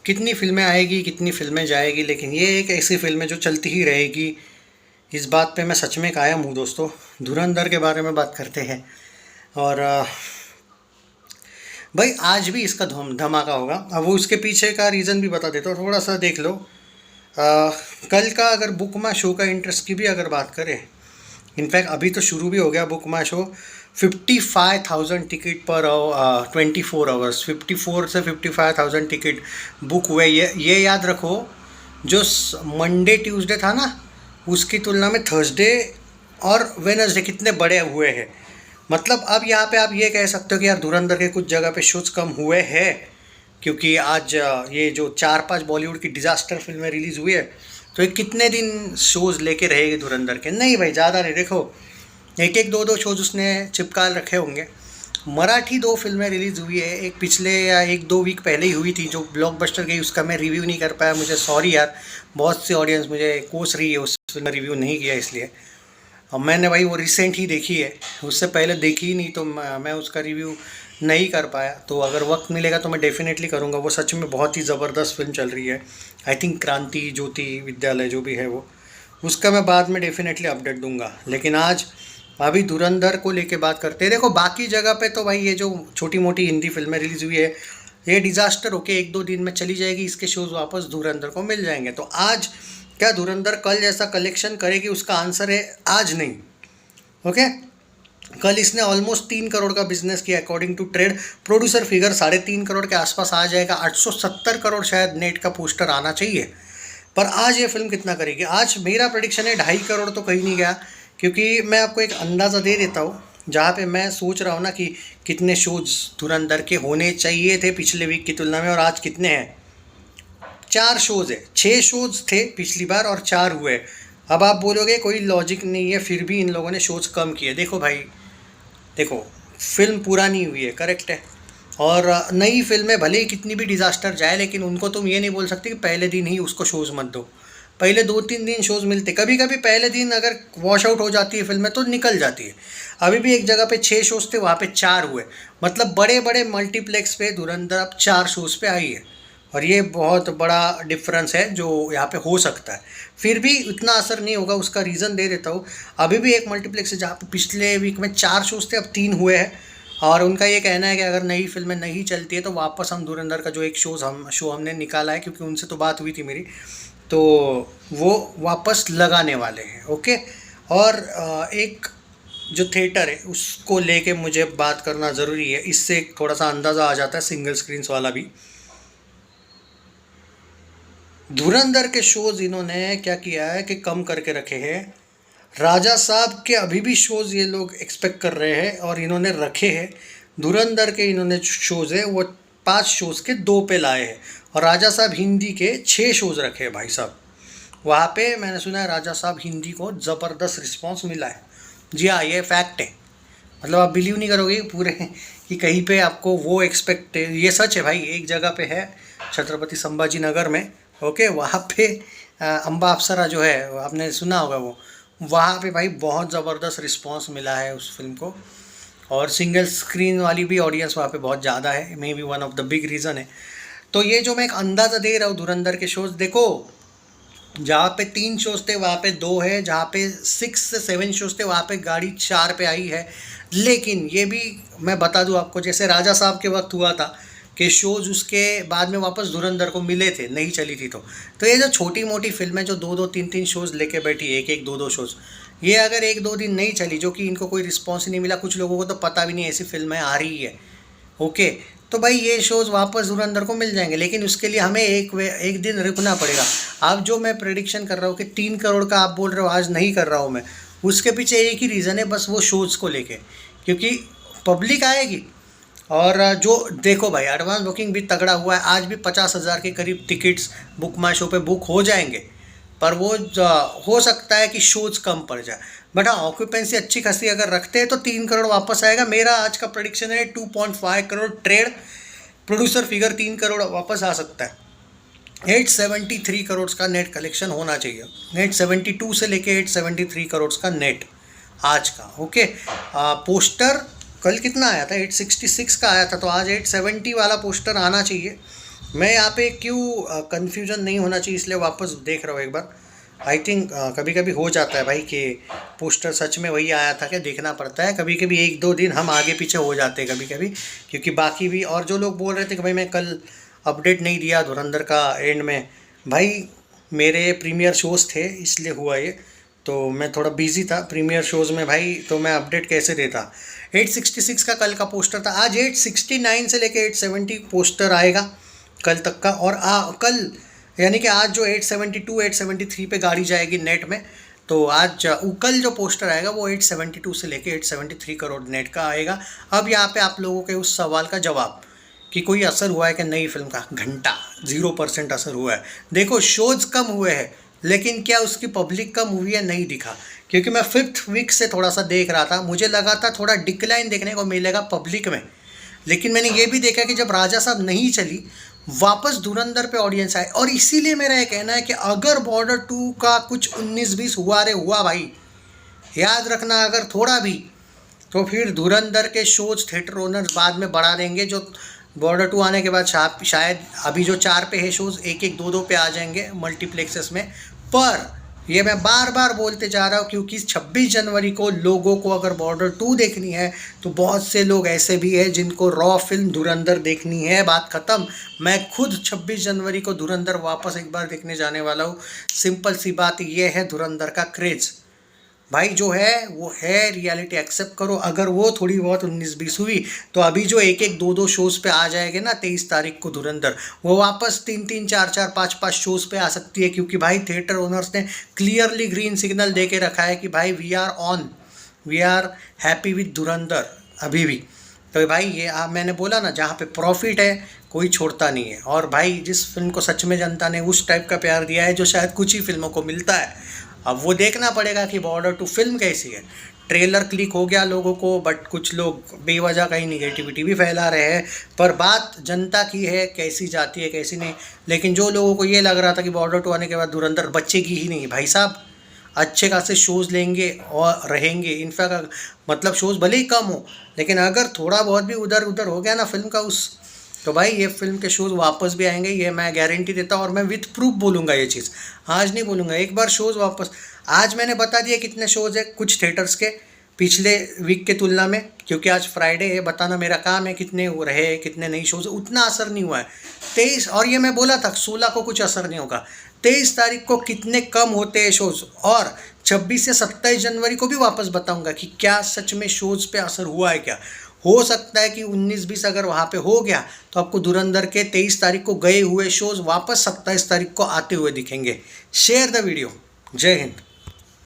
कितनी फिल्में आएगी, कितनी फिल्में जाएगी, लेकिन ये एक ऐसी फिल्म है जो चलती ही रहेगी। इस बात पे मैं सच में कायम हूँ दोस्तों। धुरंधर के बारे में बात करते हैं। और भाई आज भी इसका धमाका होगा। अब वो उसके पीछे का रीज़न भी बता देता हूँ, थोड़ा सा देख लो। कल का अगर बुक माई शो का इंटरेस्ट की भी अगर बात करें, इनफैक्ट अभी तो शुरू भी हो गया बुक माई शो। 55,000 टिकट पर 24 आवर्स, 54 से 55,000 टिकट बुक हुए। ये याद रखो, जो मंडे ट्यूसडे था ना, उसकी तुलना में थर्सडे और वेनसडे कितने बड़े हुए हैं। मतलब अब यहाँ पे आप ये कह सकते हो कि यार धुरंधर के कुछ जगह पे शोज कम हुए हैं, क्योंकि आज ये जो 4-5 बॉलीवुड की डिज़ास्टर फिल्में रिलीज़ हुई है, तो ये कितने दिन शोज़ लेके रहेगी धुरंधर के? नहीं भाई, ज़्यादा नहीं। देखो, एक एक दो दो शोज उसने चिपका रखे होंगे। मराठी 2 फिल्में रिलीज़ हुई है, एक पिछले या 1-2 वीक पहले ही हुई थी जो ब्लॉकबस्टर गई, उसका मैं रिव्यू नहीं कर पाया। मुझे सॉरी यार, बहुत सी ऑडियंस मुझे कोस रही है उस फिल्म में रिव्यू नहीं किया इसलिए। अब मैंने भाई वो रिसेंट ही देखी है, उससे पहले देखी ही नहीं, तो मैं उसका रिव्यू नहीं कर पाया। तो अगर वक्त मिलेगा तो मैं डेफिनेटली करूँगा। वो सच में बहुत ही ज़बरदस्त फिल्म चल रही है। आई थिंक क्रांति ज्योति विद्यालय जो भी है वो, उसका मैं बाद में डेफिनेटली अपडेट दूंगा। लेकिन आज अभी धुरंधर को लेके बात करते हैं। देखो बाकी जगह पे तो भाई ये जो छोटी मोटी हिंदी फिल्में रिलीज़ हुई है, ये डिज़ास्टर होके 1-2 दिन में चली जाएगी, इसके शोज़ वापस धुरंधर को मिल जाएंगे। तो आज क्या धुरंधर कल जैसा कलेक्शन करेगी? उसका आंसर है आज नहीं। ओके, कल इसने ऑलमोस्ट 3 करोड़ का बिजनेस किया according to trade. Producer figure 3.5 crore के आसपास आ जाएगा। 870 करोड़ शायद नेट का पोस्टर आना चाहिए। पर आज ये फिल्म कितना करेगी? आज मेरा प्रेडिक्शन है 2.5 करोड़ तो कहीं नहीं गया। क्योंकि मैं आपको एक अंदाज़ा दे देता हूँ, जहाँ पे मैं सोच रहा हूँ ना कि कितने शोज धुरंधर के होने चाहिए थे पिछले वीक की तुलना में, और आज कितने हैं। 4 शोज़ है, 6 शोज़ थे पिछली बार और 4 हुए। अब आप बोलोगे कोई लॉजिक नहीं है, फिर भी इन लोगों ने शोज़ कम किए। देखो भाई, देखो, फिल्म पुरानी हुई है, करेक्ट है, और नई फिल्में भले ही कितनी भी डिज़ास्टर जाए, लेकिन उनको तुम ये नहीं बोल सकते कि पहले दिन ही उसको शोज़ मत दो। पहले 2-3 दिन शोज़ मिलते, कभी कभी पहले दिन अगर वॉश आउट हो जाती है फिल्में तो निकल जाती है। अभी भी एक जगह पे 6 शोज़ थे, वहाँ पे 4 हुए। मतलब बड़े बड़े मल्टीप्लेक्स पे धुरंधर अब 4 शोज़ पे आई है, और ये बहुत बड़ा डिफरेंस है जो यहाँ पे हो सकता है। फिर भी इतना असर नहीं होगा, उसका रीज़न दे देता हूँ। अभी भी एक मल्टीप्लेक्स है जहाँ पे पिछले वीक में 4 शोज़ थे, अब 3 हुए हैं। और उनका ये कहना है कि अगर नई फिल्में नहीं चलती है तो वापस हम धुरंधर का जो एक शो हमने निकाला है, क्योंकि उनसे तो बात हुई थी मेरी, तो वो वापस लगाने वाले हैं। ओके, और एक जो थिएटर है उसको लेके मुझे बात करना ज़रूरी है, इससे थोड़ा सा अंदाज़ा आ जाता है सिंगल स्क्रीन्स वाला भी। धुरंधर के शोज़ इन्होंने क्या किया है कि कम करके रखे हैं। राजा साहब के अभी भी शोज़ ये लोग एक्सपेक्ट कर रहे हैं और इन्होंने रखे हैं। धुरंधर के इन्होंने शोज़ है वो 5 शोज़ के 2 पे लाए हैं, और राजा साहब हिंदी के 6 शोज़ रखे हैं भाई साहब। वहाँ पे मैंने सुना है राजा साहब हिंदी को ज़बरदस्त रिस्पांस मिला है। जी हाँ, ये फैक्ट है। मतलब आप बिलीव नहीं करोगे पूरे कि कहीं पे आपको वो एक्सपेक्ट, ये सच है भाई। एक जगह पे है छत्रपति संभाजी नगर में, ओके, वहाँ पे अम्बा अप्सरा जो है, आपने सुना होगा वो, वहाँ पे भाई बहुत ज़बरदस्त रिस्पांस मिला है उस फिल्म को। और सिंगल स्क्रीन वाली भी ऑडियंस वहाँ पे बहुत ज़्यादा है, may be one of the big reason है। तो ये जो मैं एक अंदाज़ा दे रहा हूँ धुरंधर के शोज़, देखो जहाँ पे 3 शोज़ थे वहाँ पे 2 है, जहाँ पे 6 से 7 शोज़ थे वहाँ पे गाड़ी 4 पे आई है। लेकिन ये भी मैं बता दूँ आपको, जैसे राजा साहब के वक्त हुआ था कि शोज़ उसके बाद में वापस धुरंधर को मिले थे, नहीं चली थी। तो ये जो छोटी मोटी फिल्में जो 2-2 3-3 शोज़ लेके बैठी, एक 2-2 शोज़, ये अगर 1-2 दिन नहीं चली, जो कि इनको कोई रिस्पॉन्स नहीं मिला, कुछ लोगों को तो पता भी नहीं ऐसी फिल्में आ रही है, ओके, तो भाई ये शोज़ वापस धुरंधर को मिल जाएंगे। लेकिन उसके लिए हमें एक दिन रुकना पड़ेगा। अब जो मैं प्रेडिक्शन कर रहा हूँ कि 3 करोड़ का आप बोल रहे हो आज नहीं कर रहा हूँ मैं, उसके पीछे एक ही रीज़न है बस, वो शोज़ को लेके, क्योंकि पब्लिक आएगी। और जो देखो भाई, एडवांस बुकिंग भी तगड़ा हुआ है। आज भी 50,000 के करीब टिकट्स बुक माई शो पे बुक हो जाएंगे। पर वो हो सकता है कि शोज़ कम पड़ जाए, बट हाँ ऑक्यूपेंसी अच्छी खासी अगर रखते हैं तो 3 करोड़ वापस आएगा। मेरा आज का प्रेडिक्शन है 2.5 crore trade, producer figure 3 crore वापस आ सकता है। 873 करोड़ का नेट कलेक्शन होना चाहिए, 872 से लेके 873 करोड़ का नेट आज का। ओके, पोस्टर कल कितना आया था? 866 का आया था, तो आज 870 वाला पोस्टर आना चाहिए। मैं यहाँ पे क्यों कन्फ्यूजन नहीं होना चाहिए इसलिए वापस देख रहा हूँ एक बार। आई थिंक कभी कभी हो जाता है भाई कि पोस्टर सच में वही आया था क्या, देखना पड़ता है कभी कभी, एक दो दिन हम आगे पीछे हो जाते हैं कभी कभी। क्योंकि बाकी भी और जो लोग बोल रहे थे कि भाई मैं कल अपडेट नहीं दिया धुरंधर का एंड में, भाई मेरे प्रीमियर शोज़ थे इसलिए हुआ ये। तो मैं थोड़ा बिजी था प्रीमियर शोज़ में भाई, तो मैं अपडेट कैसे देता। 866 का कल का पोस्टर था, आज 869 से लेके 870 पोस्टर आएगा कल तक का। और कल यानी कि आज जो 872 873 पे गाड़ी जाएगी नेट में, तो आज कल जो पोस्टर आएगा वो 872 से लेके 873 करोड़ नेट का आएगा। अब यहाँ पे आप लोगों के उस सवाल का जवाब कि कोई असर हुआ है कि नई फिल्म का, घंटा 0% असर हुआ है। देखो शोज कम हुए हैं लेकिन क्या उसकी पब्लिक कम हुई है, नहीं दिखा। क्योंकि मैं 5th वीक से थोड़ा सा देख रहा था, मुझे लगा था थोड़ा डिक्लाइन देखने को मिलेगा पब्लिक में। लेकिन मैंने ये भी देखा कि जब राजा साहब नहीं चली वापस धुरंधर पे ऑडियंस आए। और इसीलिए मेरा ये कहना है कि अगर बॉर्डर 2 का कुछ 19-20 हुआ रे हुआ भाई, याद रखना अगर थोड़ा भी, तो फिर धुरंधर के शोज थिएटर ओनर्स बाद में बढ़ा देंगे। जो बॉर्डर 2 आने के बाद शायद अभी जो 4 पे है शोज़ 1-1 2-2 पे आ जाएंगे मल्टीप्लेक्सेस में। पर ये मैं बार बार बोलते जा रहा हूँ क्योंकि 26 जनवरी को लोगों को अगर बॉर्डर 2 देखनी है तो बहुत से लोग ऐसे भी हैं जिनको रॉ फिल्म धुरंधर देखनी है, बात ख़त्म। मैं खुद 26 जनवरी को धुरंधर वापस एक बार देखने जाने वाला हूँ। सिंपल सी बात ये है, धुरंधर का क्रेज़ भाई जो है वो है, रियलिटी एक्सेप्ट करो। अगर वो थोड़ी बहुत 19-20 हुई तो अभी जो 1-1 2-2 शोज़ पे आ जाएंगे ना 23 तारीख को धुरंधर, वो वापस 3-3 4-4 5-5 शोज़ पे आ सकती है। क्योंकि भाई थिएटर ओनर्स ने क्लियरली ग्रीन सिग्नल दे के रखा है कि भाई we are on, we are happy with Dhurandhar अभी भी। तो भाई ये मैंने बोला ना, जहाँ पे प्रॉफिट है कोई छोड़ता नहीं है। और भाई जिस फिल्म को सच में जनता ने उस टाइप का प्यार दिया है जो शायद कुछ ही फिल्मों को मिलता है, अब वो देखना पड़ेगा कि बॉर्डर 2 फिल्म कैसी है। ट्रेलर क्लिक हो गया लोगों को, बट कुछ लोग बेवजह का ही निगेटिविटी भी फैला रहे हैं। पर बात जनता की है कैसी जाती है कैसी नहीं। लेकिन जो लोगों को ये लग रहा था कि बॉर्डर 2 आने के बाद धुरंधर बचेगी ही नहीं, भाई साहब अच्छे खासे शोज़ लेंगे और रहेंगे। इनफैक्ट मतलब शोज़ भले ही कम हो लेकिन अगर थोड़ा बहुत भी उधर उधर हो गया ना फिल्म का उस, तो भाई ये फिल्म के शोज़ वापस भी आएंगे, ये मैं गारंटी देता हूँ। और मैं विथ प्रूफ बोलूँगा ये चीज़, आज नहीं बोलूँगा। एक बार शोज़ वापस, आज मैंने बता दिया कितने शोज़ है कुछ थिएटर्स के पिछले वीक के तुलना में, क्योंकि आज फ्राइडे है, बताना मेरा काम है कितने हो रहे कितने नहीं शोज़। उतना असर नहीं हुआ है 23, और ये मैं बोला था 16 को कुछ असर नहीं होगा, 23 तारीख को कितने कम होते हैं शोज़। और 26 से 27 जनवरी को भी वापस बताऊंगा कि क्या सच में शोज़ पे असर हुआ है क्या। हो सकता है कि 19-20 अगर वहाँ पे हो गया तो आपको धुरंधर के 23 तारीख को गए हुए शोज़ वापस 27 तारीख को आते हुए दिखेंगे। Share the video. जय हिंद।